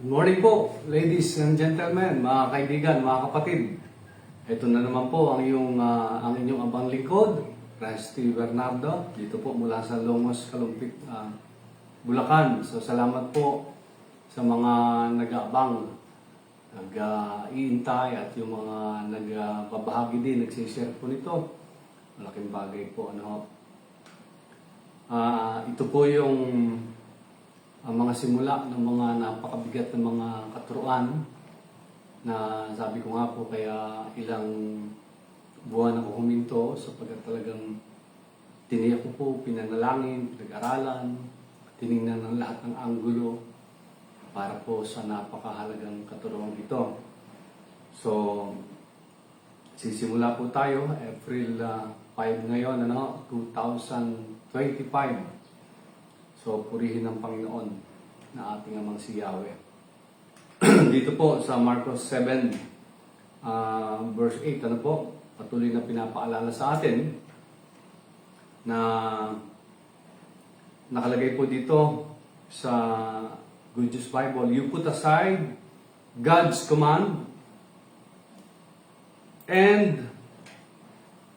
Good morning po, ladies and gentlemen, mga kaibigan, mga kapatid. Ito na naman po ang inyong abang lingkod, Rusty Bernardo, dito po mula sa Longos, Kalumpit, Bulacan. So salamat po sa mga nag-aabang, nag-iintay at yung mga nagbabahagi din, nagsishare po nito. Malaking bagay po. Ito po yung ang mga simula ng mga napakabigat ng mga katuruan na sabi ko nga po kaya ilang buwan ako huminto sapagkat talagang tiniyak ko po, pinanalangin, pinag-aralan, tinignan ng lahat ng anggulo para po sa napakahalagang katuruan ito. So, sisimula po tayo, April 5 ngayon, 2025. So, purihin ng Panginoon na ating amang si Yahweh. Dito po sa Marcos 7, verse 8, patuloy na pinapaalala sa atin na nakalagay po dito sa Good News Bible, you put aside God's command and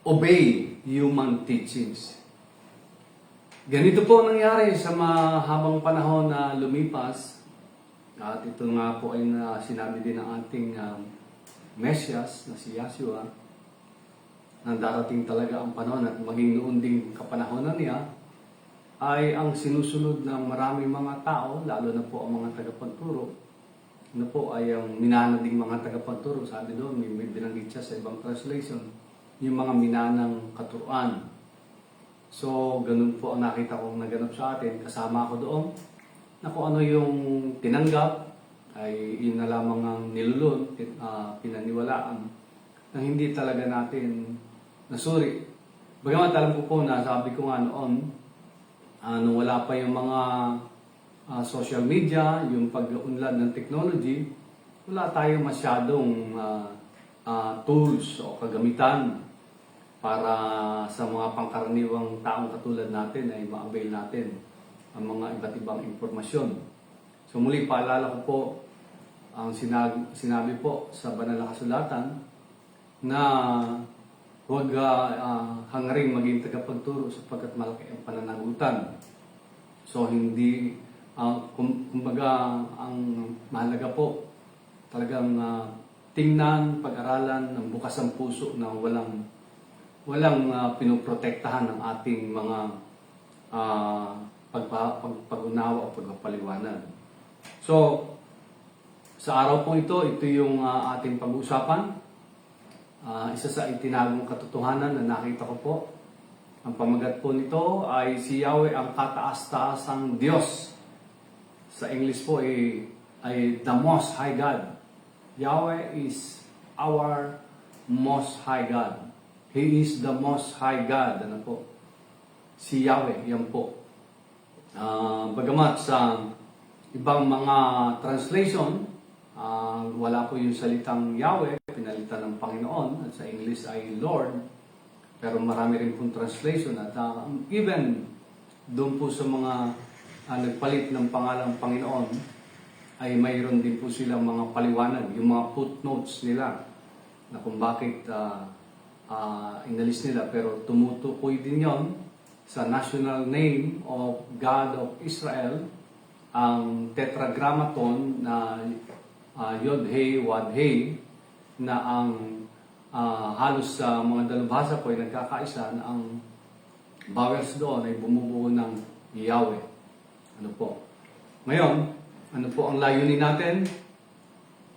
obey human teachings. Ganito po nangyari sa mahabang panahon na lumipas. At ito nga po ay sinabi din ng ating Mesias na si Yahshua na darating talaga ang panahon at maging noon ding kapanahonan niya ay ang sinusunod ng maraming mga tao, lalo na po ang mga tagapagturo. Ano po ay ang minana ding mga tagapagturo. Sabi doon, may binanggit siya sa ibang translation, yung mga minanang katuruan. So, ganun po ang nakita kong naganap sa atin. Kasama ako doon na kung ano yung tinanggap ay yun na lamang ang nilulun, pinaniwalaan na hindi talaga natin nasuri. Bagamat alam ko po na sabi ko nga noon, nung wala pa yung mga social media, yung pag-unlad ng technology, wala tayong masyadong tools o kagamitan para sa mga pangkaraniwang taong katulad natin ay ma-avail natin ang mga iba't ibang impormasyon. So muli paalala ko po ang sinabi po sa banal na kasulatan na huwag hangaring maging tagapagturo sapagkat malaki ang pananagutan. So hindi, kumbaga ang mahalaga po talagang tingnan, pag-aralan ng bukas ang puso na walang pinoprotektahan ng ating mga pag-unawa o pagpapaliwanag. So, sa araw po ito yung ating pag-uusapan. Isa sa itinagong katotohanan na nakita ko po. Ang pamagat po nito ay si Yahweh ang kataas-taasang Diyos. Sa English po ay the Most High God. Yahweh is our Most High God. He is the Most High God. Ano po? Si Yahweh, yan po. Bagamat sa ibang mga translation, wala po yung salitang Yahweh, pinalitan ng Panginoon, at sa English ay Lord. Pero marami rin pong translation at even doon po sa mga nagpalit ng pangalang Panginoon, ay mayroon din po silang mga paliwanag, yung mga footnotes nila na kung bakit inalis nila, pero tumutukoy din yon sa national name of God of Israel, ang tetragrammaton na Yod-Heh, Wad-Heh, na ang halos sa mga dalubhasa po ay nagkakaisa na ang vowels doon ay bumubuo ng Yahweh. Ano po? Ngayon, ano po ang layunin natin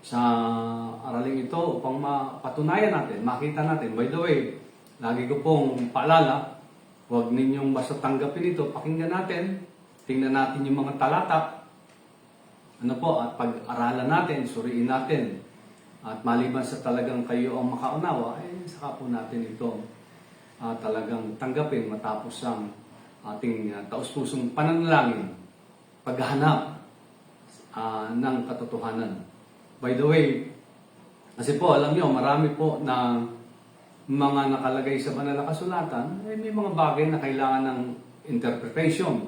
sa araling ito upang mapatunayan natin, makita natin. By the way, lagi ko pong paalala, huwag ninyong basta tanggapin ito, pakinggan natin, tingnan natin yung mga talata, ano po, at pag-aralan natin, suriin natin. At maliban sa talagang kayo ang makaunawa, saka po natin ito talagang tanggapin matapos ang ating taus-pusong pananalangin, paghahanap ng katotohanan. By the way, kasi po alam nyo, marami po na mga nakalagay sa banal na kasulatan, may mga bagay na kailangan ng interpretation.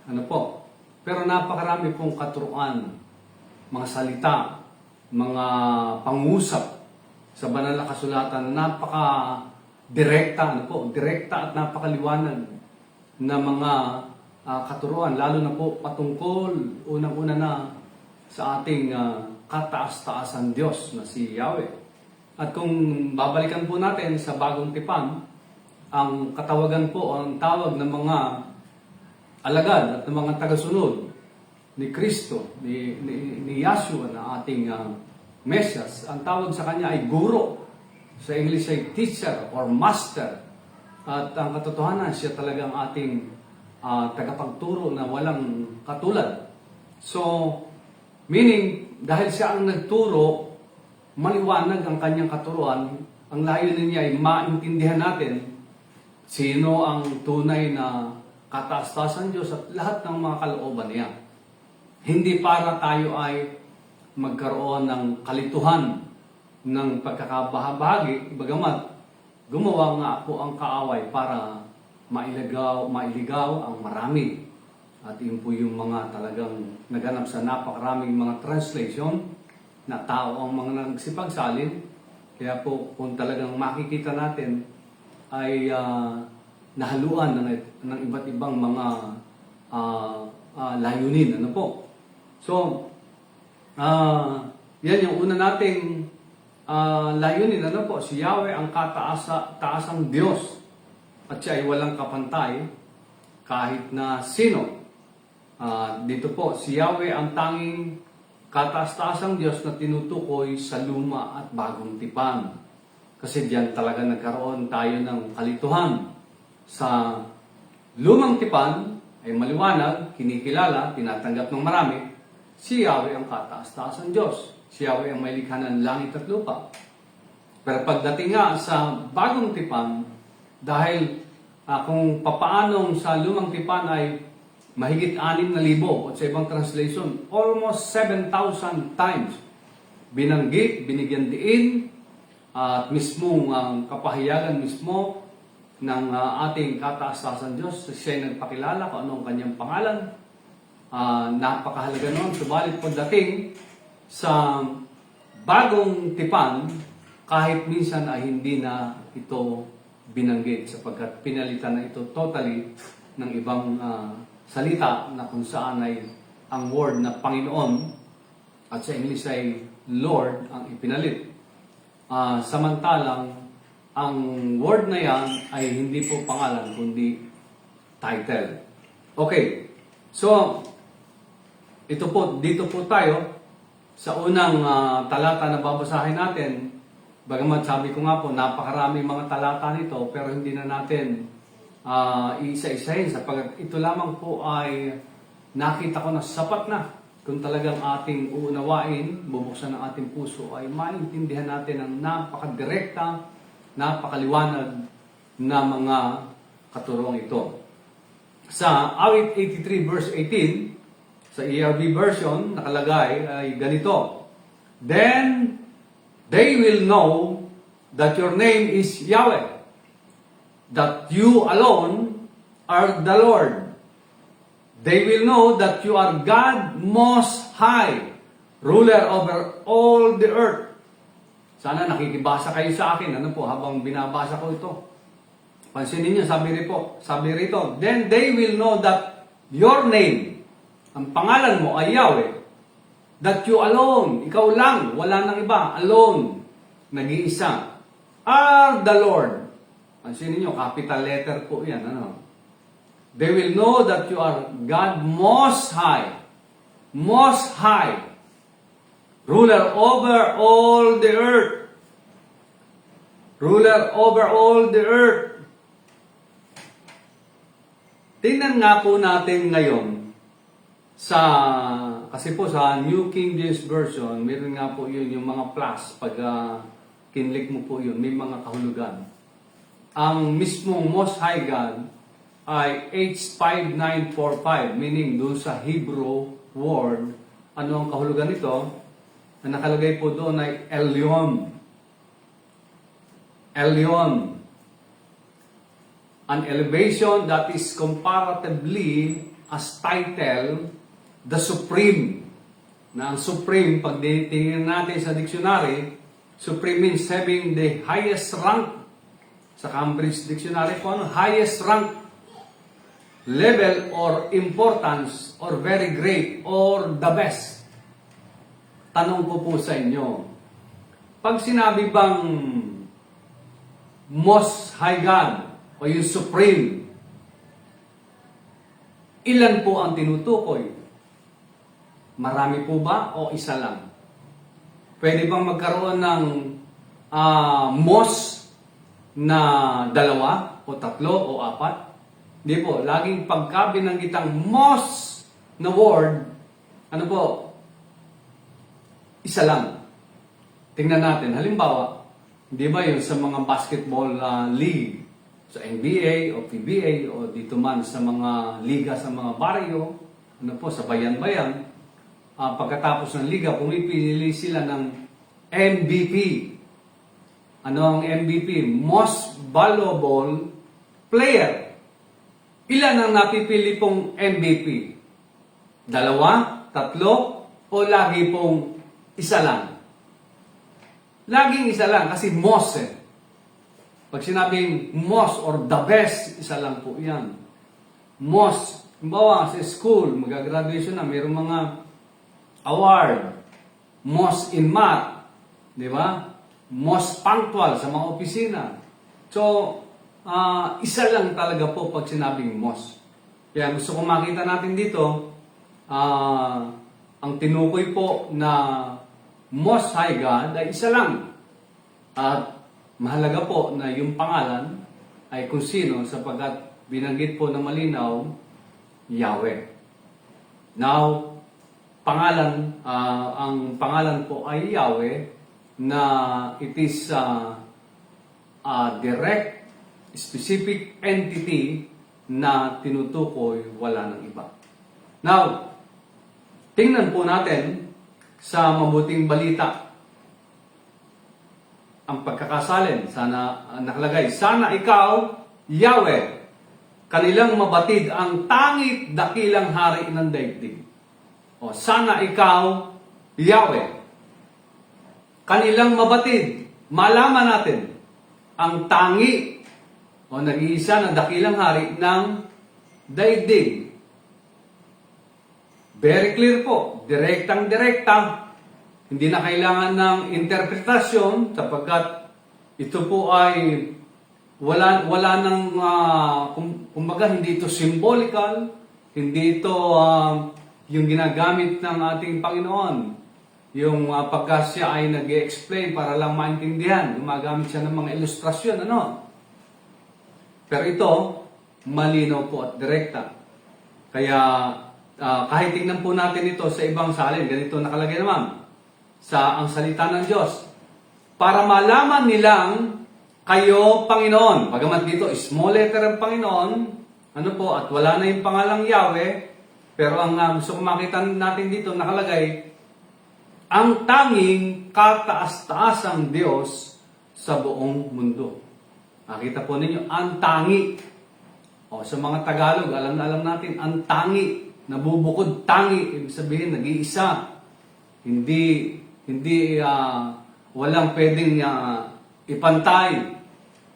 Ano po? Pero napakarami pong katuruan mga salita, mga pangusap sa banal na kasulatan na napaka-direkta, direkta at napakaliwanag na mga katuruan, lalo na po patungkol, unang-una na sa ating kataas-taasan Diyos na si Yahweh. At kung babalikan po natin sa Bagong Tipan, ang katawagan po, ang tawag ng mga alagad at ng mga tagasunod ni Kristo, ni Yahshua na ating Mesias, ang tawag sa kanya ay guro. Sa English ay teacher or master. At ang katotohanan, siya talagang ating tagapagturo na walang katulad. So, meaning, dahil siya ang nagturo, maliwanag ang kanyang katuruan, ang layunin niya ay maintindihan natin sino ang tunay na kataas-taasan Diyos at lahat ng mga kalooban niya. Hindi para tayo ay magkaroon ng kalituhan ng pagkakabahabagi, bagamat gumawa nga po ang kaaway para mailigaw ang marami. At yun po yung mga talagang naganap sa napakaraming mga translation na tao ang mga nagsipagsalin. Kaya po kung talagang makikita natin ay nahaluan ng iba't ibang mga layunin. Ano po? So, yan yung una nating layunin. Ano po? Si Yahweh ang kataasang Diyos. At siya ay walang kapantay kahit na sino. Dito po, si Yahweh ang tanging kataas-taasang Diyos na tinutukoy sa luma at bagong tipan. Kasi diyan talaga nagkaroon tayo ng kalituhan. Sa lumang tipan ay maliwanag, kinikilala, tinatanggap ng marami, si Yahweh ang kataas-taasang Diyos. Si Yahweh ang may likha ng langit at lupa. Pero pagdating nga sa bagong tipan, dahil kung papaanong sa lumang tipan ay mahigit 6,000 at sa ibang translation, almost 7,000 times binanggit, binigyan diin, at mismong ang kapahayagan mismo ng ating kataas-taasan Diyos. Siya ay nagpakilala kung anong kanyang pangalan. Napakahalaga noon. Subalit pagdating sa bagong tipan, kahit minsan ay hindi na ito binanggit sapagkat pinalitan na ito totally ng ibang salita na kung saan ay ang word na Panginoon at sa English ay Lord ang ipinalit. Samantalang ang word na yan ay hindi po pangalan kundi title. Okay. So, dito po tayo sa unang talata na babasahin natin. Bagamat sabi ko nga po, napakaraming mga talata nito, pero hindi na natin isa-isahin sapagkat ito lamang po ay nakita ko na sapat na kung talagang ating uunawain, bubuksan ng ating puso, ay maintindihan natin ang napakadirekta, napakaliwanag na mga katuruang ito. Sa Awit 83 verse 18, sa ERV version, nakalagay ay ganito, "Then they will know that your name is Yahweh, that you alone are the Lord. They will know that you are God Most High, ruler over all the earth." Sana nakikibasa kayo sa akin. Ano po, habang binabasa ko ito. Pansinin niyo, sabi rito, "Then they will know that your name," ang pangalan mo ay Yahweh, "that you alone," ikaw lang, wala nang iba, alone, nag-iisa, "are the Lord." Pansinin niyo, capital letter po yan. Ano? They will know that you are God Most High. Most High. Ruler over all the earth. Ruler over all the earth. Tingnan nga po natin ngayon kasi po sa New King James Version, meron nga po yun yung mga plus. Pag kinlik mo po yun, may mga kahulugan. Ang mismong Most High God ay H5945, meaning doon sa Hebrew word, ano ang kahulugan nito? Na nakalagay po doon ay Elyon. Elyon. An elevation that is comparatively as title, the supreme. na ang supreme, pag tingnan natin sa dictionary, supreme means having the highest rank. Sa Cambridge Dictionary po, highest rank, level or importance or very great or the best. Tanong ko po sa inyo, pag sinabi bang most high God o yung supreme, ilan po ang tinutukoy? Marami po ba o isa lang? Pwede bang magkaroon ng most na dalawa o tatlo o apat? Hindi po. Laging pagka binanggitang most na word, ano po? Isa lang. Tingnan natin. Halimbawa, di ba yun sa mga basketball league, sa NBA o PBA o dito man sa mga liga sa mga baryo, ano po, sa bayan-bayan, pagkatapos ng liga, pumipili sila ng MVP. Ano ang MVP? Most Valuable Player. Ilan ang napipili pong MVP? Dalawa? Tatlo? O lagi pong isa lang? Laging isa lang kasi most eh. Pag sinabing most or the best, isa lang po yan. Most. Halimbawa sa school, mag-graduation na, mayroong mga award. Most in math. Di ba? Most punctual sa mga opisina. So, isa lang talaga po pag sinabing most. Kaya gusto kong makita natin dito, ang tinukoy po na Most High God ay isa lang. At mahalaga po na yung pangalan ay kung sino sapagkat binanggit po ng malinaw, Yahweh. Now, pangalan, ang pangalan po ay Yahweh na it is a direct, specific entity na tinutukoy, wala ng iba. Now, tingnan po natin sa mabuting balita ang pagkakasalin. Sana nakalagay, sana ikaw, Yahweh, kanilang mabatid ang tangit dakilang hari ng daigdig. O, sana ikaw, Yahweh, kanilang mabatid, malaman natin ang tangi o nag-iisa na dakilang hari ng daigdig. Very clear po, direktang-direkta. Hindi na kailangan ng interpretasyon sapagkat ito po ay wala nang, kumbaga hindi ito symbolical, hindi ito yung ginagamit ng ating Panginoon. Yung pagka siya ay nag-explain para lang maintindihan, gumagamit siya ng mga ilustrasyon, ano? Pero ito, malinaw po at direkta. Kaya, kahit tingnan po natin ito sa ibang salin, ganito nakalagay naman, sa ang salita ng Diyos. Para malaman nilang kayo, Panginoon. Bagamat dito, small letter ang Panginoon, ano po, at wala na yung pangalang Yahweh, pero ang gusto kong makita natin dito, nakalagay, ang tanging kataas-taasang Diyos sa buong mundo. Nakita po ninyo, ang tangi. O, sa mga Tagalog, alam na alam natin, ang tangi. Nabubukod tangi. Ibig sabihin, nag-iisa. Hindi walang pwedeng ipantay.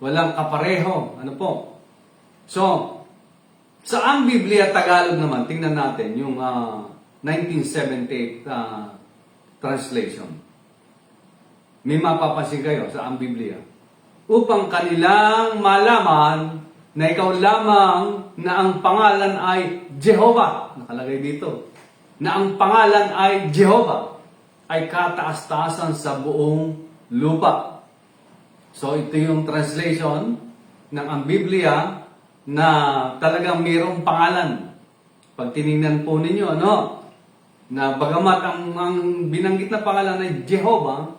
Walang kapareho. Ano po? So, sa ang Biblia Tagalog naman, tingnan natin yung 1978 translation. May mapapansin kayo sa ang Biblia. Upang kanilang malaman na ikaw lamang na ang pangalan ay Jehovah. Nakalagay dito. Na ang pangalan ay Jehovah ay kataas-taasan sa buong lupa. So ito yung translation ng ang Biblia na talagang mayroong pangalan. Pag tinignan po ninyo, na bagamat ang binanggit na pangalan ay Jehovah,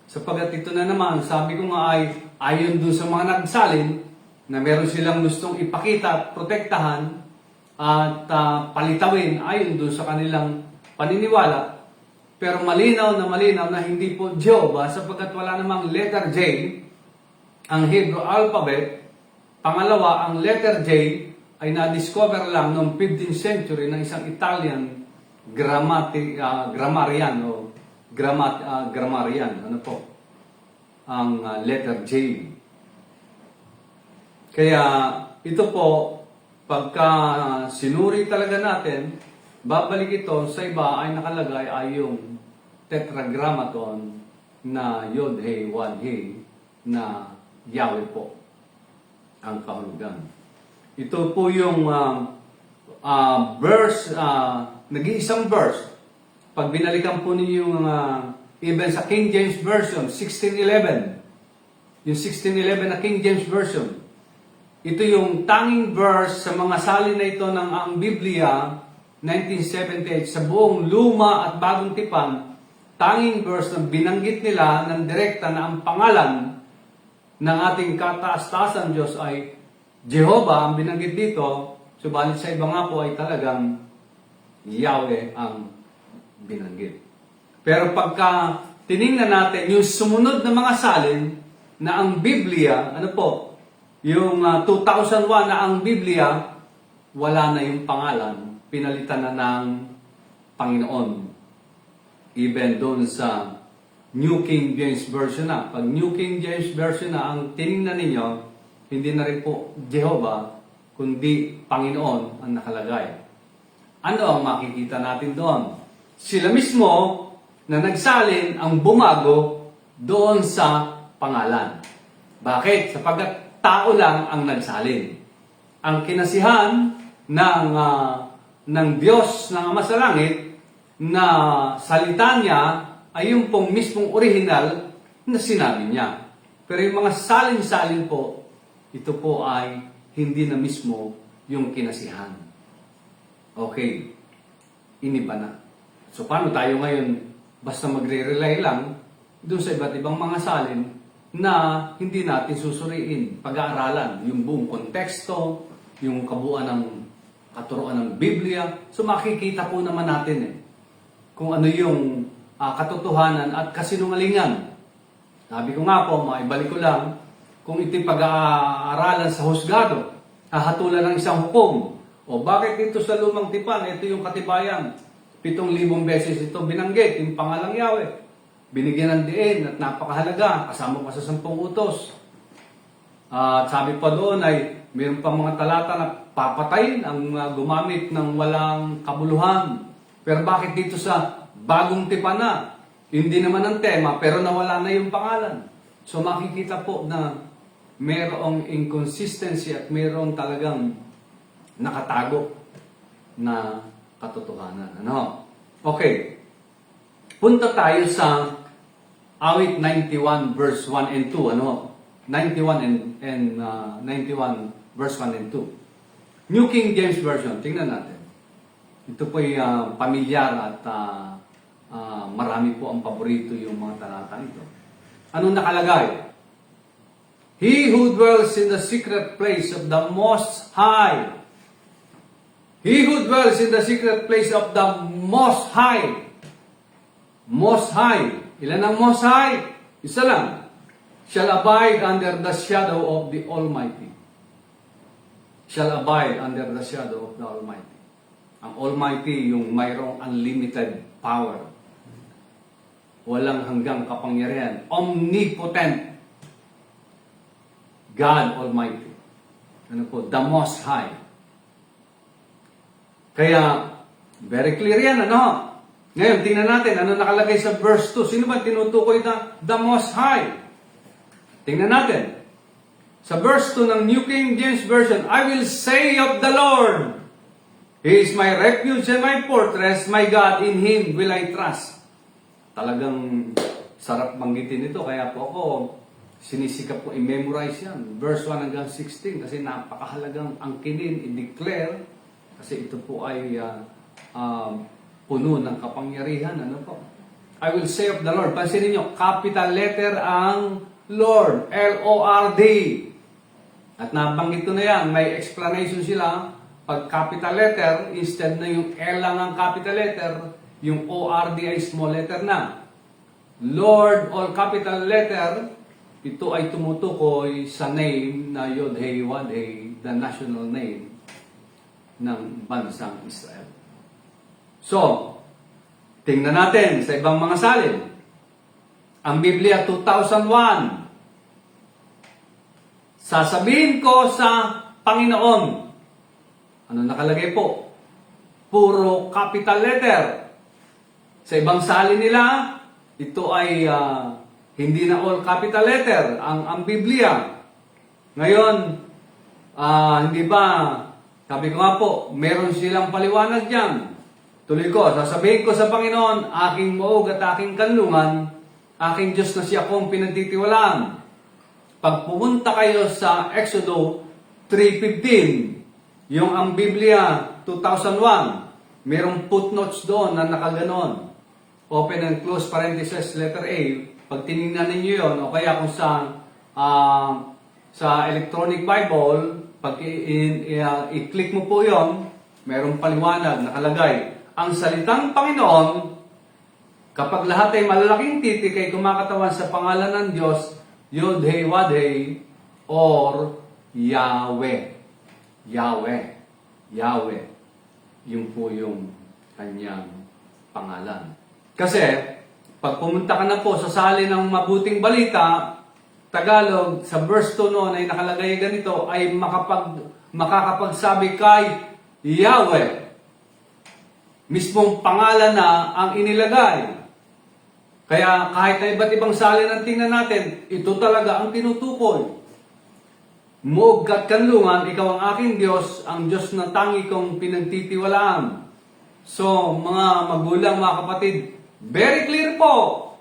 sapagat ito na naman, sabi ko nga ay ayon doon sa mga nagsalin na meron silang gustong ipakita, protektahan at palitawin ayon doon sa kanilang paniniwala. Pero malinaw na hindi po Jehovah sapagkat wala namang letter J ang Hebrew alphabet. Pangalawa, ang letter J ay na-discover lang noong 15th century ng isang Italian grammarian o grammarian. Ano po? Ang letter J. Kaya ito po, pagka sinuri talaga natin, babalik ito sa iba ay nakalagay ay yung tetragrammaton na Yod-He, Wad-He na Yahweh po ang kahulugan. Ito po yung verse, nag-iisang verse. Pag binalikan po ninyo yung even sa King James Version, 1611, yung 1611 na King James Version, ito yung tanging verse sa mga salin na ito ng ang Biblia, 1978, sa buong Luma at Bagong Tipan, tanging verse na binanggit nila ng direkta na ang pangalan ng ating kataas-taasan Diyos ay Jehovah ang binanggit dito, subalit sa iba nga po ay talagang Yahweh ang binanggit. Pero pagka tiningnan natin yung sumunod na mga salin na ang Biblia, ano po, yung 2001 na ang Biblia, wala na yung pangalan, pinalitan na ng Panginoon. Even doon sa New King James Version na. Pag New King James Version na ang tiningnan ninyo, hindi na rin po Jehovah, kundi Panginoon ang nakalagay. Ano ang makikita natin doon? Sila mismo na nagsalin ang bumago doon sa pangalan. Bakit? Sapagkat tao lang ang nagsalin. Ang kinasihan ng Diyos ng Ama sa Langit na salita niya ay yung pong mismong original na sinabi niya. Pero yung mga salin-salin po, ito po ay hindi na mismo yung kinasihan. Okay, iniba na. So paano tayo ngayon basta magre-rely lang doon sa iba't ibang mga salin na hindi natin susuriin, pag-aaralan yung buong konteksto, yung kabuuan ng katuruan ng Biblia. So makikita po naman natin kung ano yung katotohanan at kasinungalingan. Sabi ko nga po, maibalik ko lang, kung ito'y pag-aaralan sa husgado, hahatulan ng isang hukom. O bakit dito sa Lumang Tipan, ito yung katibayan. 7,000 beses ito binanggit, yung pangalang Yahweh. Binigyan ng diin at napakahalaga, kasama pa sa 10 utos. At sabi pa doon ay mayroon pa mga talata na papatayin ang gumamit ng walang kabuluhan. Pero bakit dito sa Bagong Tipan na? Hindi naman ang tema, pero nawala na yung pangalan. So makikita po na mayroong inconsistency at mayroong talagang nakatago na katotohanan. Ano? Okay. Punta tayo sa awit 91 verse 1 and 2. Ano? 91 and 91 verse 1 and 2. New King James Version. Tingnan natin. Ito po ay pamilyar at marami po ang paborito yung mga talata nito. Anong nakalagay? He who dwells in the secret place of the Most High. He who dwells in the secret place of the Most High. Most High. Ilan ang Most High? Isa lang. Shall abide under the shadow of the Almighty. Shall abide under the shadow of the Almighty. Ang Almighty, yung mayroong unlimited power. Walang hanggang kapangyarihan. Omnipotent. God Almighty. Ano po? The Most High. Kaya, very clear yan, ano? Ngayon, tingnan natin, ano nakalagay sa verse 2? Sino ba tinutukoy na the Most High? Tingnan natin. Sa verse 2 ng New King James Version, I will say of the Lord, He is my refuge and my fortress, my God, in Him will I trust. Talagang sarap banggitin ito, kaya po ako sinisikap ko i-memorize yan. Verse 1 hanggang 16, kasi napakahalagang angkinin, i-declare, kasi ito po ay puno ng kapangyarihan. Ano po? I will say of the Lord. Pansinin nyo, capital letter ang Lord. L-O-R-D. At nabanggit ko na yan. May explanation sila. Pag capital letter, instead na yung L lang ang capital letter, yung O-R-D ay small letter na. Lord, all capital letter, ito ay tumutukoy sa name na Yod-He, Wad-He, the national name ng bansang Israel. So, Tingnan natin sa ibang mga salin. Ang Biblia 2001. Sasabihin ko sa Panginoon. Ano nakalagay po? Puro capital letter. Sa ibang salin nila, ito ay hindi na all capital letter ang Biblia. Ngayon, hindi ba, sabi ko nga po, meron silang paliwanag diyan. Tuloy ko, sasabihin ko sa Panginoon, aking muog at aking kanlungan, aking Diyos na siya kong pinagtitiwalaan. Pag pumunta kayo sa Exodo 3:15, yung ang Biblia 2001, merong footnotes doon na nakaganon. Open and close parenthesis, letter A. Pag tinignan ninyo yun, o kaya kung sa electronic Bible, pag i-click mo po yon, merong paliwanag, nakalagay. Ang salitang Panginoon, kapag lahat ay malalaking titik ay kumakatawan sa pangalan ng Diyos, Yod-Heh, Wad-Heh, or Yahweh. Yahweh. Yahweh. Yun po yung kanyang pangalan. Kasi, pag pumunta ka na po sa sali ng mabuting balita, Tagalog, sa verse 2 noon ay nakalagay ganito, ay makakapagsabi kay Yahweh. Mismong pangalan na ang inilagay. Kaya kahit na iba't ibang salin ang tingnan natin, ito talaga ang tinutukoy. Muog at kanlungan, ikaw ang aking Diyos, ang Diyos na tangi kong pinagtitiwalaan. So, mga magulang, mga kapatid, very clear po.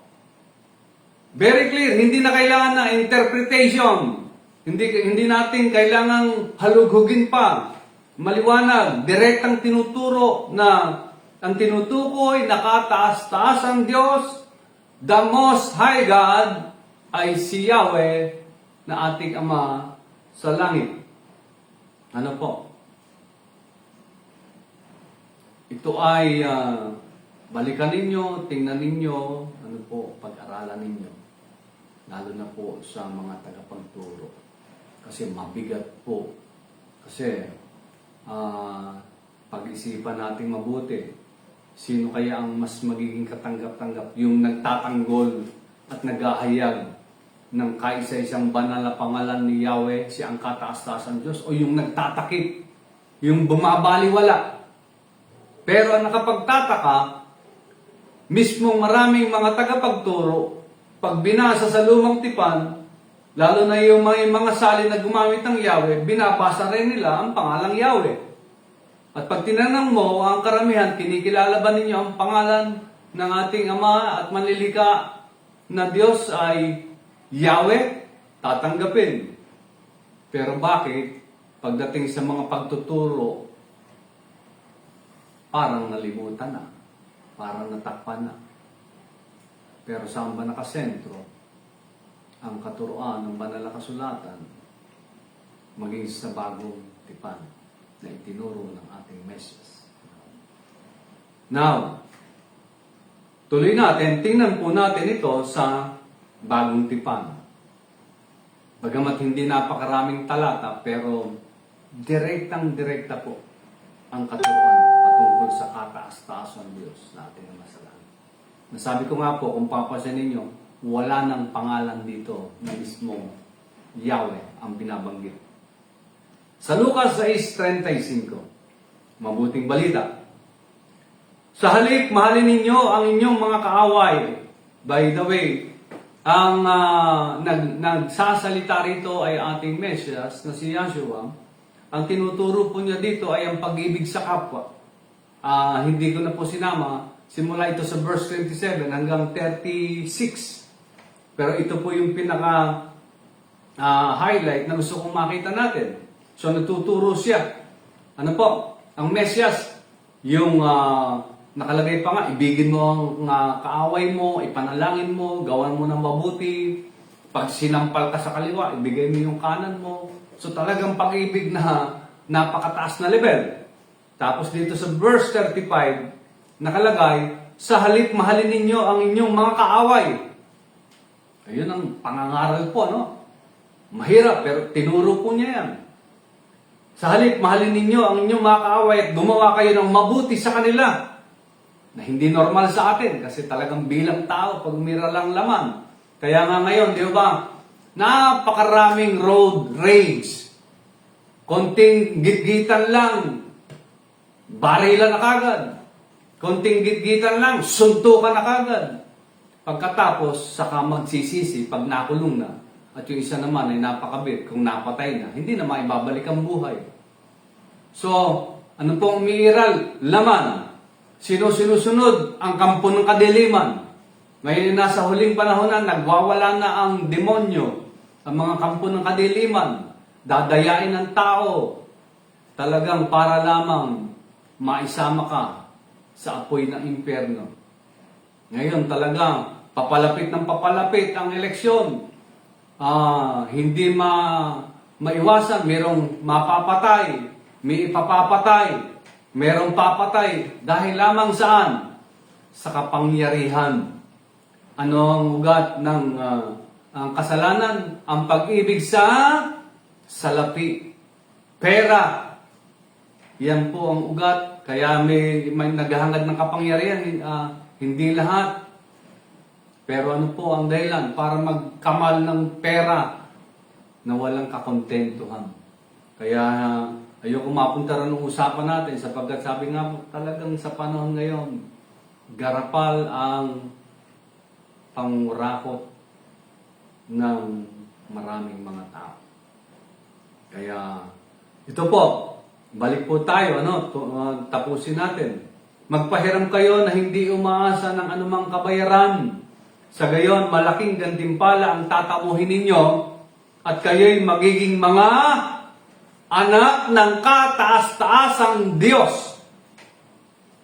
Very clear. Hindi na kailangan ng interpretation. Hindi natin kailangang halughugin pa. Maliwanag, direktang tinuturo na ang tinutukoy, nakataas-taas ang Diyos, the Most High God, ay si Yahweh na ating Ama sa langit. Ano po? Ito ay balikan ninyo, tingnan ninyo, ano po, pag-aralan ninyo. Lalo na po sa mga tagapagturo. Kasi mabigat po. Kasi pag-isipan natin mabuti. Sino kaya ang mas magiging katanggap-tanggap? Yung nagtatanggol at naghahayag ng kaisa-isang banal na pangalan ni Yahweh, siya ang kataas-taasan Diyos, o yung nagtatakip, yung bumabaliwala. Pero ang nakapagtataka, mismong maraming mga tagapagturo, pag binasa sa lumang tipan, lalo na yung mga salin na gumamit ng Yahweh, binabasa rin nila ang pangalang Yahweh. At pag tinanong mo, ang karamihan, kinikilala ba ninyo ang pangalan ng ating Ama at Manlilika na Diyos ay Yahweh? Tatanggapin. Pero bakit? Pagdating sa mga pagtuturo, parang nalimutan na. Parang natakpan na. Pero saan ba nakasentro ang katuruan ng banal na kasulatan maging sa bagong tipan na itinuro ng ating Mesyas? Now, tuloy natin, tingnan po natin ito sa bagong tipan. Bagamat hindi napakaraming talata, pero direktang-direkta po ang katuruan patungkol sa kataas-taasan Diyos na ating Ama sa langit. Nasabi ko nga po, kung papasin ninyo, wala nang pangalan dito na mismong Yahweh ang binabanggit. Sa Lucas 6:35, mabuting balita. Sa halip, mahalin ninyo ang inyong mga kaaway. By the way, ang nagsasalita rito ay ating Mesyas na si Yahshua. Ang tinuturo po niya dito ay ang pag-ibig sa kapwa. Hindi ko na po sinama. Simula ito sa verse 27 hanggang 36. Pero ito po yung pinaka-highlight na gusto kong makita natin. So, nagtuturo siya. Ano po? Ang Mesyas, yung nakalagay pa nga, ibigin mo ang kaaway mo, ipanalangin mo, gawan mo ng mabuti. Pag sinampal ka sa kaliwa, ibigay mo yung kanan mo. So, talagang pag-ibig na napakataas na level. Tapos dito sa verse 35, nakalagay, sa halip mahalin ninyo ang inyong mga kaaway. Ayun ang pangangaral po, no? Mahirap, pero tinuro po niya yan. Sa halip, mahalin ninyo ang inyong mga kaaway at gumawa kayo ng mabuti sa kanila. na hindi normal sa atin kasi talagang bilang tao, pag umira lang laman. Kaya nga ngayon, di ba, napakaraming road rage. Konting gitgitan lang, barilan na kagad. Konting gitgitan lang, suntukan na kagad. Pagkatapos, saka magsisisi pag nakulong na. At yung isa naman ay napakabit kung napatay na, hindi na maibabalik ang buhay. So, ano pong umiiral? Laman. Sino sinusunod? Ang kampo ng kadiliman. Ngayon nasa huling panahon na, nagwawala na ang demonyo, ang mga kampo ng kadiliman. Dadayain ng tao. Talagang para lamang maisama ka sa apoy ng impyerno. Ngayon talagang papalapit ng papalapit ang eleksyon. Hindi maiwasan, merong mapapatay, may ipapapatay, merong papatay. Dahil lamang saan? Sa kapangyarihan. Ano ang ugat ng ang kasalanan? Ang pag-ibig sa salapi. Pera. Yan po ang ugat. Kaya may naghahangad ng kapangyarihan. Hindi lahat. Pero ano po ang dahilan? Para magkamal ng pera na walang kakontentuhan. Kaya ayoko mapunta rin ng usapan natin sapagkat sabi nga po talagang sa panahon ngayon, garapal ang pangurakot ng maraming mga tao. Kaya ito po, balik po tayo, tapusin natin. Magpahiram kayo na hindi umaasa ng anumang kabayaran. Sa gayon, malaking gantimpala ang tatamuhin ninyo at kayo'y magiging mga anak ng kataas-taasang Diyos.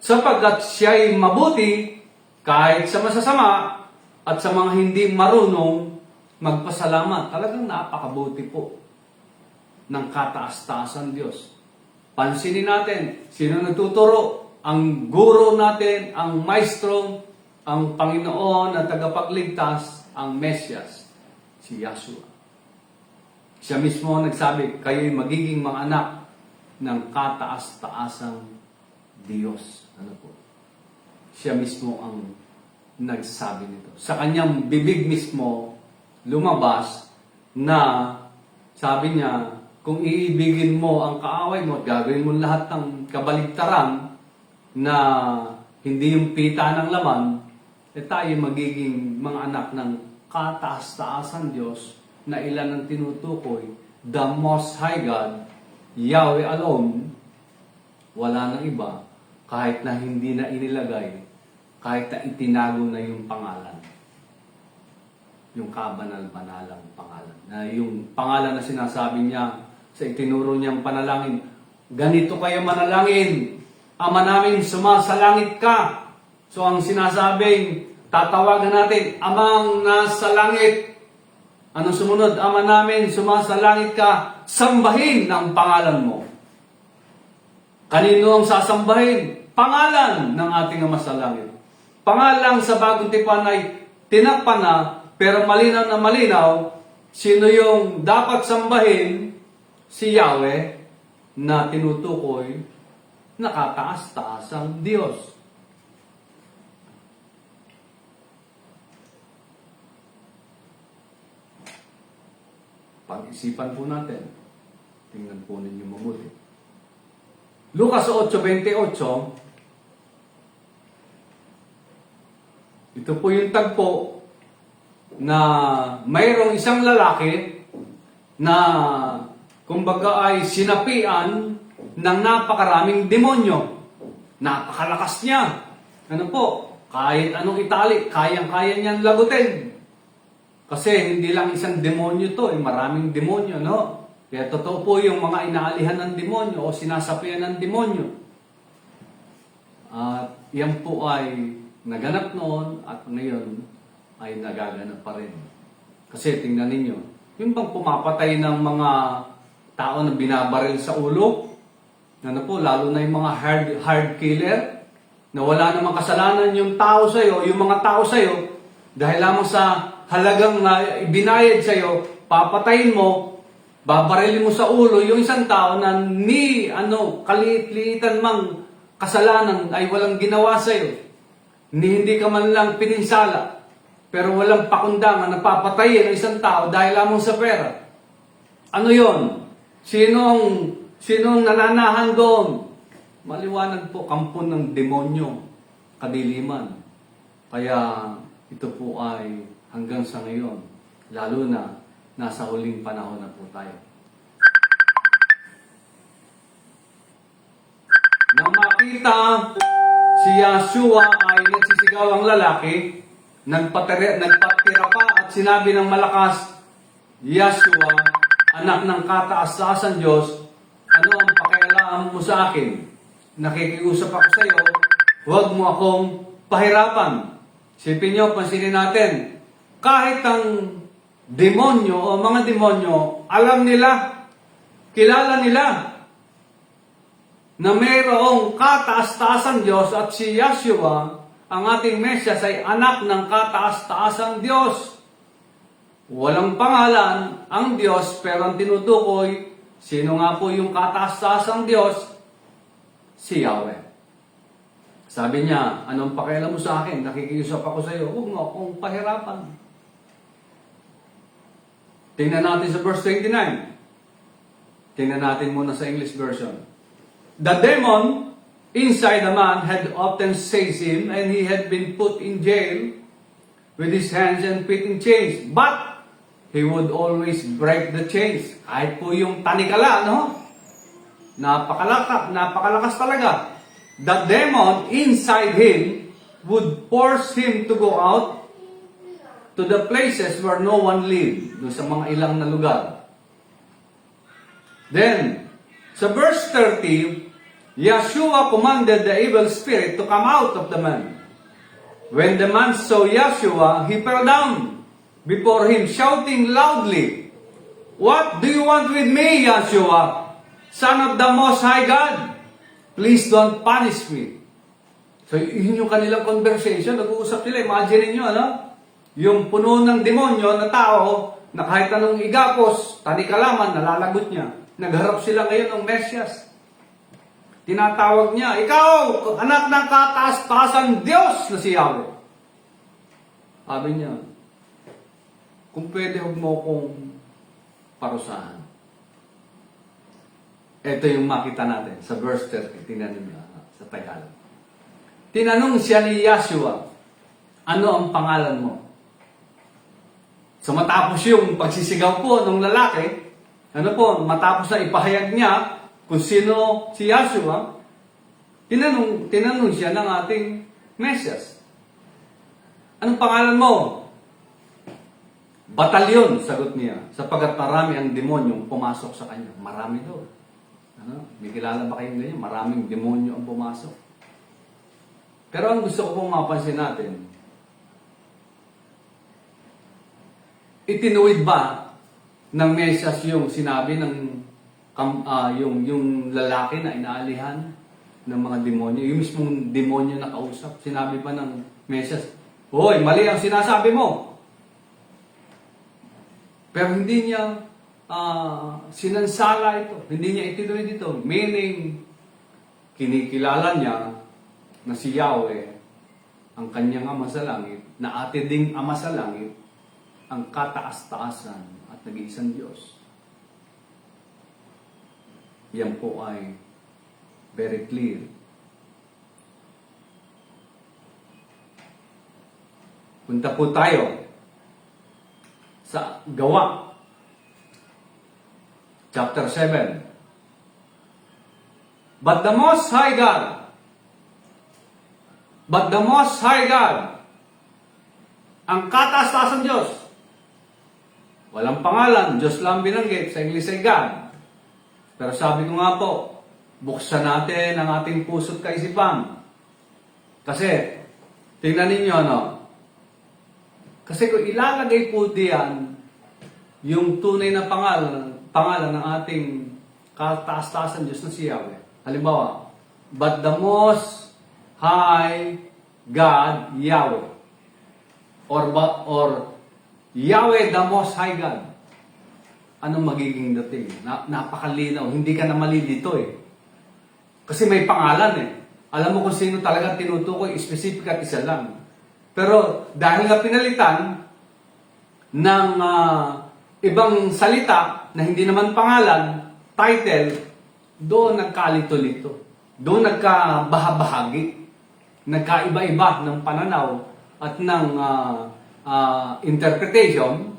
Sapagkat siya'y mabuti kahit sa masasama at sa mga hindi marunong magpasalamat. Talagang napakabuti po ng kataas-taasang Diyos. Pansinin natin, sino nagtuturo? Ang guro natin, ang maestro, ang Panginoon na tagapagligtas, ang Mesyas, si Yahshua. Siya mismo nagsabi, kayo'y magiging mga anak ng kataas-taasang Diyos. Ano po? Siya mismo ang nagsabi nito. Sa kanyang bibig mismo, lumabas na sabi niya, kung iibigin mo ang kaaway mo at gagawin mo lahat ng kabaligtaran na hindi yung pita ng laman, tayo magiging mga anak ng kataas-taasan Diyos na ilan ang tinutukoy, the Most High God, Yahweh alone, wala nang iba, kahit na hindi na inilagay, kahit na itinago na yung pangalan. Yung kabanal-banalang pangalan. Na yung pangalan na sinasabi niya sa itinuro niyang panalangin, ganito kayo manalangin, Ama namin, sumasalangit ka. So ang sinasabing, tatawagan natin, Amang nasa langit. Anong sumunod? Ama namin, sumasalangit ka, sambahin ang pangalan mo. Kanino ang sasambahin? Pangalan ng ating Ama sa langit. Pangalan sa bagong tipan ay tinakpan na, pero malinaw na malinaw, sino yung dapat sambahin? Si Yahweh na tinutukoy, nakataas-taasang Diyos. Pag-isipan po natin. Tingnan po ninyo mabuti. Lucas 8:28. Ito po yung tagpo na mayroong isang lalaki na kumbaga ay sinapian ng napakaraming demonyo. Napakalakas niya. Ano po? Kahit anong itali, kayang-kaya niyan lagutin. Kasi hindi lang isang demonyo to, maraming demonyo, no? Kaya totoo po yung mga inaalihan ng demonyo o sinasapian ng demonyo. At yan po ay naganap noon at ngayon ay nagaganap pa rin. Kasi tingnan ninyo, yung bang pumapatay ng mga tao na binabaril sa ulo, ano po, lalo na yung mga hard killer, na wala namang kasalanan yung tao sa'yo, yung mga tao sa'yo, dahil lamang sa halagang ibinayad sa'yo, papatayin mo, babarilin mo sa ulo, yung isang tao na kaliit-liitan mang kasalanan ay walang ginawa sa'yo. hindi ka man lang pininsala, pero walang pakundangan na papatayin ang isang tao dahil lamang sa pera. Ano yon? Sinong nananahan doon? Maliwanag po, kampo ng demonyo, kadiliman. Kaya ito po ay hanggang sa ngayon, lalo na nasa huling panahon na po tayo. Nang makita si Yahshua ay nagsisigaw ang lalaki, nagpatira pa at sinabi ng malakas, Yahshua, anak ng kataas-taasan Diyos, ano ang pakialam mo sa akin? Nakikiusap ako sa iyo, huwag mo akong pahirapan. Sipin nyo, pansinin natin, kahit ang demonyo o mga demonyo, alam nila, kilala nila, na mayroong kataas-taasan Diyos at si Yahshua, ang ating Mesyas ay anak ng kataas-taasan Diyos. Walang pangalan ang Diyos, pero ang tinutukoy, sino nga po yung kataas-taasang Diyos? Si Yahweh. Sabi niya, anong pakialam mo sa akin? Nakikiusap ako sa iyo, huwag mo akong pahirapan. Tingnan natin sa verse 29. Tingnan natin muna sa English version. The demon inside the man had often seized him, and he had been put in jail with his hands and feet in chains. But he would always break the chains. Kahit po yung tanikala, no? Napakalakas talaga. The demon inside him would force him to go out to the places where no one lived. Doon sa mga ilang na lugar. Then, sa verse 30, Yahshua commanded the evil spirit to come out of the man. When the man saw Yahshua, he fell down before him, shouting loudly, What do you want with me, Yahshua, Son of the Most High God? Please don't punish me. So, yun yung kanilang conversation. Nag-uusap sila. Imagine niyo, ano? Yung puno ng demonyo na tao, na kahit anong igapos, tanikalaman, nalalagot niya. Nagharap sila ngayon ng Mesyas. Tinatawag niya, ikaw, anak ng kataas-taasan Diyos na si Yahweh. Sabi niya, kung pwede, huwag mo kong parusahan. Ito yung makita natin sa verse 30. Tingnan niyo sa Tagalog. Tinanong siya ni Yahshua, ano ang pangalan mo? So matapos yung pagsisigaw po ng lalaki, matapos na ipahayag niya kung sino si Yahshua, tinanong siya ng ating Mesyas. Anong pangalan mo? Batalyon, sagot niya, sapagat marami ang demonyong pumasok sa kanya. Marami daw. May kilala ba kayong ganyan? Maraming demonyo ang pumasok. Pero ang gusto ko pong mapansin natin, itinuwid ba ng Mesyas yung sinabi ng yung lalaki na inaalihan ng mga demonyo, yung mismong demonyo na kausap, sinabi ba ng Mesyas, hoy, mali ang sinasabi mo. Pero hindi niya sinansala ito. Hindi niya itinuloy dito. Meaning, kinikilala niya na si Yahweh, ang kanyang Ama sa langit, na ate ding Ama sa langit, ang kataas-taasan at nag-iisang Diyos. Yan po ay very clear. Punta po tayo sa Gawa, chapter 7. But the Most High God, ang kataas-taasan Diyos, walang pangalan, Diyos lang binanggit, sa English ay God. Pero sabi ko nga po, buksan natin ang ating puso't kaisipan. Kasi, tingnan ninyo, kasi kung ilalagay po diyan yung tunay na pangalan ng ating kataas-taasan Diyos na si Yahweh. Halimbawa, but the Most High God, Yahweh. Or Yahweh, the Most High God. Anong magiging dating? Napakalinaw. Hindi ka na malilito eh. Kasi may pangalan eh. Alam mo kung sino talaga tinutukoy, specific at isa lang. Pero dahil nga pinalitan ng ibang salita na hindi naman pangalan, title, doon nagkalito-lito. Doon nagkabahabahagi. Nagkaiba-iba ng pananaw at ng interpretation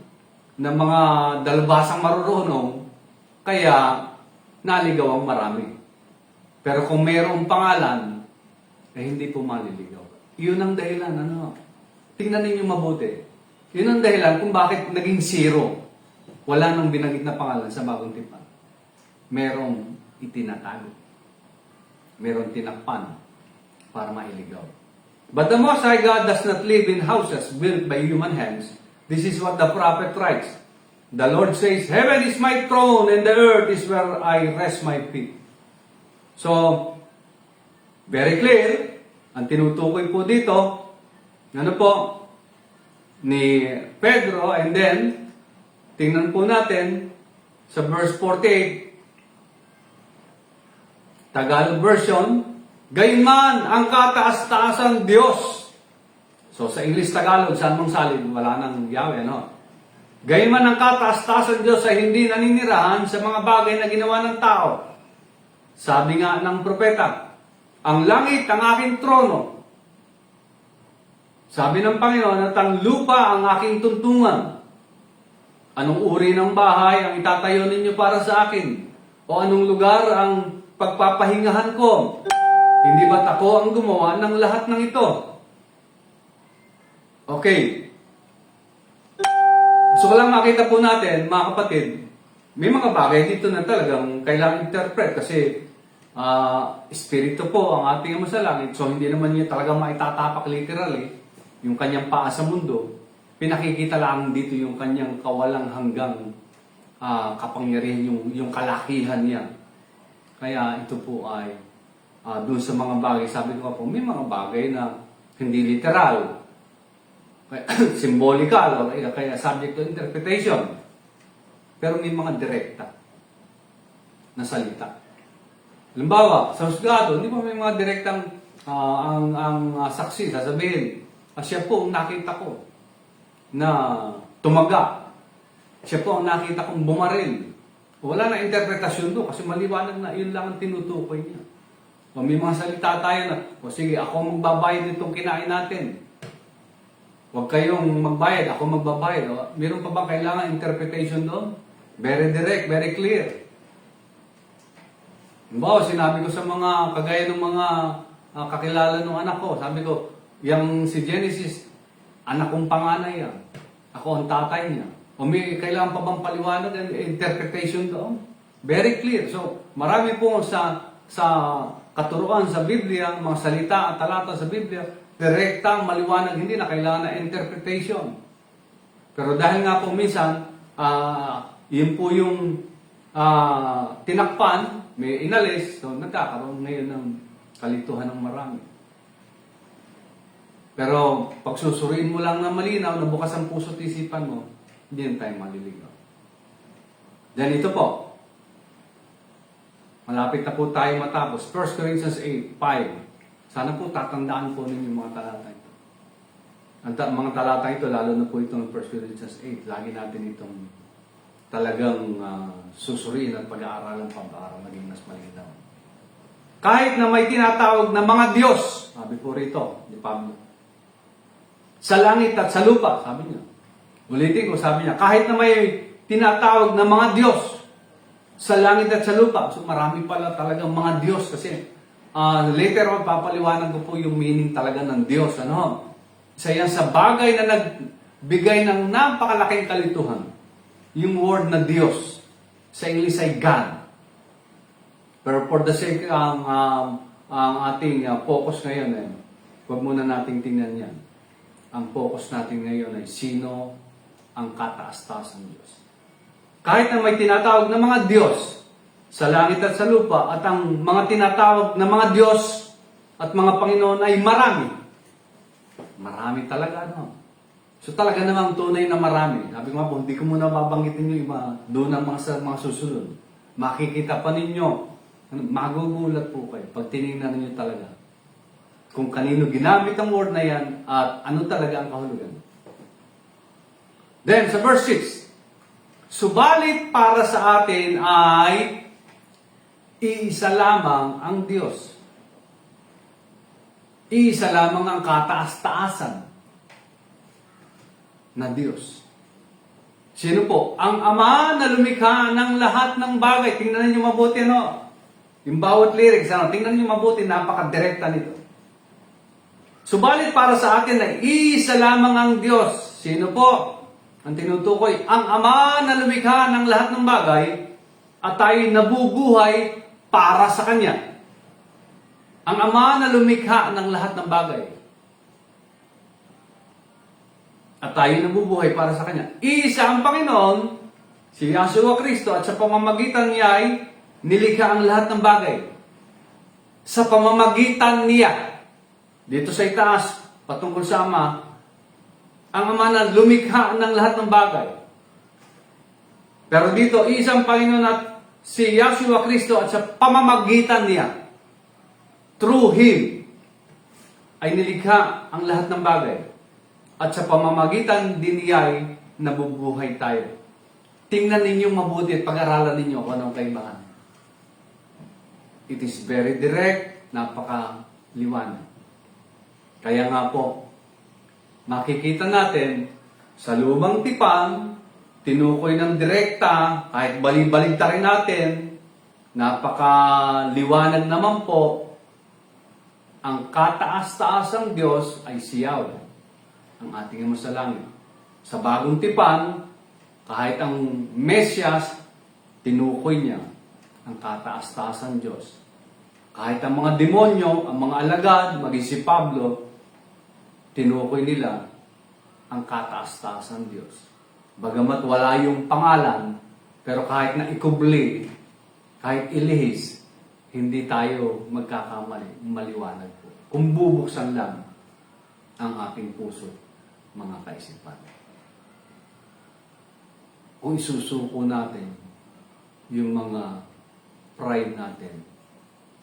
ng mga dalubhasang marurunong, kaya naligaw ang marami. Pero kung mayroong pangalan, hindi po maliligaw. Yun ang dahilan, tingnan ninyo mabuti. Yun ang dahilan kung bakit naging zero. Wala nang binanggit na pangalan sa Bagong Tipan. Merong itinatago. Merong tinakpan para mailigaw. But the Most High God does not live in houses built by human hands. This is what the prophet writes. The Lord says, Heaven is my throne and the earth is where I rest my feet. So, very clear, ang tinutukoy po dito, ni Pedro, and then, tingnan po natin sa verse 48, Tagalog version, Gayunman ang kataas-taasan Diyos. So sa English Tagalog, saan mong salin? Wala nang Yahweh, Gayunman ang kataas-taasan Diyos ay hindi naninirahan sa mga bagay na ginawa ng tao. Sabi nga ng propeta, ang langit ang aking trono. Sabi ng Panginoon at ang lupa ang aking tuntungan. Anong uri ng bahay ang itatayo ninyo para sa akin? O anong lugar ang pagpapahingahan ko? Hindi ba't ako ang gumawa ng lahat ng ito? Okay. Gusto ko lang makita po natin, mga kapatid, may mga bagay dito na talagang kailangan interpret kasi espiritu po ang ating Ama sa langit. So hindi naman niya talagang maitatapak literally yung kanyang paa sa mundo. Pinakikita lang dito yung kanyang kawalang hanggang kapangyarihan, yung kalakihan niya. Kaya ito po ay doon sa mga bagay, sabi ko po, may mga bagay na hindi literal, symbolical, o kaya subject to interpretation. Pero may mga direkta na salita. Halimbawa, sa husgado, hindi ba may mga direktang ang saksi, sasabihin, siya po ang nakita ko na tumaga. Siya po ang nakita kong bumaril. Wala na interpretasyon doon kasi maliwanag na yun lang ang tinutukoy niya. O may mga salita tayo na, sige, ako magbabayad itong kinain natin. Huwag kayong magbayad, ako magbabayad. O, meron pa ba kailangan interpretation doon? Very direct, very clear. Halimbawa, sinabi ko sa mga, kagaya ng mga kakilala ng anak ko, sabi ko, yung si Genesis, anak kong panganay yan. Ako ang tatay niya. O may kailangan pa bang paliwanag and interpretation doon? Very clear. So, marami po sa katuruan sa Biblia, mga salita at talata sa Biblia, direktang maliwanag, hindi na kailangan na interpretation. Pero dahil nga po minsan, yun po yung tinakpan, may inalis, so nagkakaroon ngayon ng kalituhan ng marami. Pero pag susuriin mo lang na malinaw, na bukas ang puso at isipan mo, hindi na tayo maliligaw. Then ito po, malapit na po tayo matapos. 1 Corinthians 8:5. Sana po tatandaan po ninyo mga talata ito. Ang mga talata ito, lalo na po itong 1 Corinthians 8, lagi natin itong talagang susuriin at pag-aaralan pa para maging mas malinaw. Kahit na may tinatawag na mga Diyos, sabi po rito ni Pablo, sa langit at sa lupa, sabi niya. Ulitin ko, sabi niya, kahit na may tinatawag na mga Diyos sa langit at sa lupa. So marami pala talagang mga Diyos kasi later on, papaliwanag ko po yung meaning talaga ng Diyos. Isa yan sa bagay na nagbigay ng napakalaking kalituhan. Yung word na Diyos. Sa English ay God. Pero for the sake ang ating focus ngayon, huwag muna nating tingnan yan. Ang focus natin ngayon ay sino ang kataas-taas ng Diyos. Kahit na may tinatawag na mga Diyos sa langit at sa lupa at ang mga tinatawag na mga Diyos at mga Panginoon ay marami. Marami talaga, So talaga namang tunay na marami. Sabi ko nga po, hindi ko muna babanggitin yung iba doon ang mga susunod. Makikita pa ninyo, magugulat po kayo pag tinignan ninyo talaga kung kanino ginamit ang word na yan at ano talaga ang kahulugan. Then, sa verse 6, subalit para sa atin ay iisa lamang ang Diyos. Iisa lamang ang kataas-taasan na Diyos. Sino po? Ang Ama na lumikha ng lahat ng bagay. Tingnan niyo mabuti, no? Yung bawat lyrics, ano? Tingnan niyo mabuti, napaka-direkta nito. Subalit para sa atin ay iisa lamang ang Diyos. Sino po? Ang tinutukoy, ang Ama na lumikha ng lahat ng bagay at tayo nabubuhay para sa Kanya. Ang Ama na lumikha ng lahat ng bagay at tayo nabubuhay para sa Kanya. Isa ang Panginoon, si Yeshua Kristo, at sa pamamagitan niya ay nilikha ang lahat ng bagay. Sa pamamagitan niya. Dito sa itaas, patungkol sa Ama, ang Ama na lumikha ng lahat ng bagay. Pero dito, isang Panginoon at si Yeshua Kristo at sa pamamagitan niya, through Him, ay nilikha ang lahat ng bagay. At sa pamamagitan din niya ay nabubuhay tayo. Tingnan ninyo mabuti at pag-aralan ninyo kung anong kaibahan. It is very direct, napaka-liwanag. Kaya nga po, makikita natin sa lumang tipan, tinukoy ng direkta, kahit bali-balig rin natin, napaka-liwanag naman po, ang kataas-taasang Diyos ay si Yahweh, ang ating Ama sa langit. Sa bagong tipan, kahit ang Mesyas, tinukoy niya ang kataas-taasang Diyos. Kahit ang mga demonyo, ang mga alagad, maging si Pablo, tinukoy nila ang kataas-taasang Diyos. Bagamat wala yung pangalan, pero kahit na ikubli, kahit ilihis, hindi tayo magkakamali, maliwanag po. Kung bubuksan lang ang ating puso, mga kaisipan. Kung isusuko natin yung mga pride natin,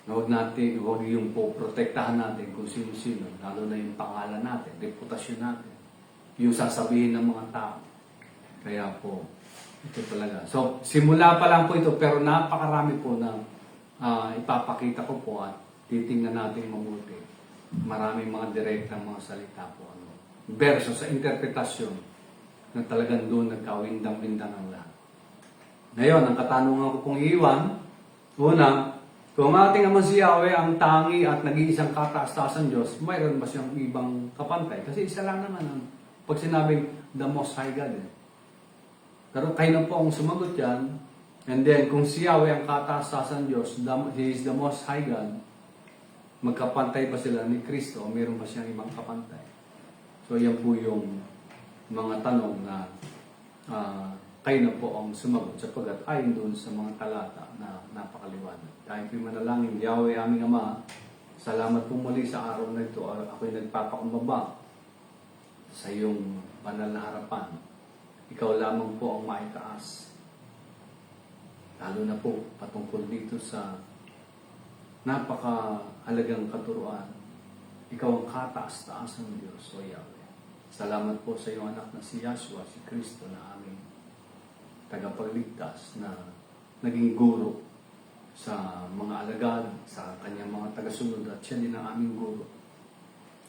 huwag yung poprotektahan natin kung sino-sino, lalo na yung pangalan natin, reputasyon natin, yung sasabihin ng mga tao. Kaya po, ito talaga. So, simula pa lang po ito, pero napakarami po na ipapakita ko po at titingnan natin mabuti. Maraming mga direktang mga salita po. Verso sa interpretasyon na talagang doon nagkawindang-windang ang lahat. Ngayon, ang katanungan ko pong iiwan, una, kung ating Ama si Yahweh ang tangi at nag-iisang kataas-taasan Diyos, mayroon ba siyang ibang kapantay? Kasi isa lang naman ang pag sinabing the Most High God. Pero kayo na po ang sumagot yan. And then, kung si Yahweh ang kataas-taasan Diyos, He is the Most High God, magkapantay ba sila ni Kristo o mayroon ba siyang ibang kapantay? So, yan po yung mga tanong na kayo na po ang sumagot sapagkat ayon doon sa mga talata na napakaliwanag. Dahil po manalangin, Yahweh aming Ama, salamat po muli sa araw na ito. Ako'y nagpapakumbaba sa iyong banal na harapan. Ikaw lamang po ang maitaas. Lalo na po patungkol dito sa napakahalagang katuruan. Ikaw ang kataas-taas ng Diyos, O Yahweh. Salamat po sa iyong anak na si Yeshua, si Kristo na aming tagapagligtas na naging guro sa mga alagad, sa kanyang mga tagasunod at siya din ang aming guro.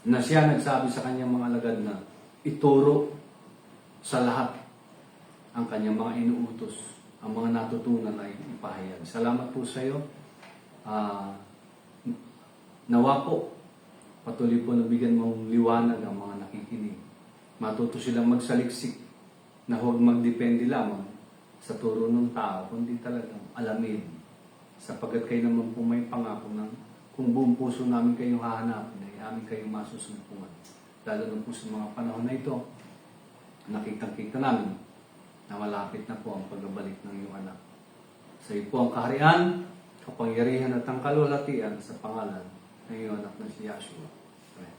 Na siya nagsabi sa kanyang mga alagad na ituro sa lahat ang kanyang mga inuutos, ang mga natutunan ay ipahayag. Salamat po sa iyo. Nawa po, patuloy po nabigyan mong liwanag ang mga nakikinig. Matuto silang magsaliksik na huwag magdepende lamang sa turo ng tao, kundi talagang alamin. Sapagkat kayo naman po may pangako ng kung buong puso namin kayong hahanapin, ay amin kayong masusumpungan. Lalo na po sa mga panahon na ito, nakitang-kita namin na malapit na po ang pagbabalik ng iyong anak. Sa iyo po ang kaharian, kapangyarihan at ang kalwalatian sa pangalan ng iyong anak na si Yeshua. Amen.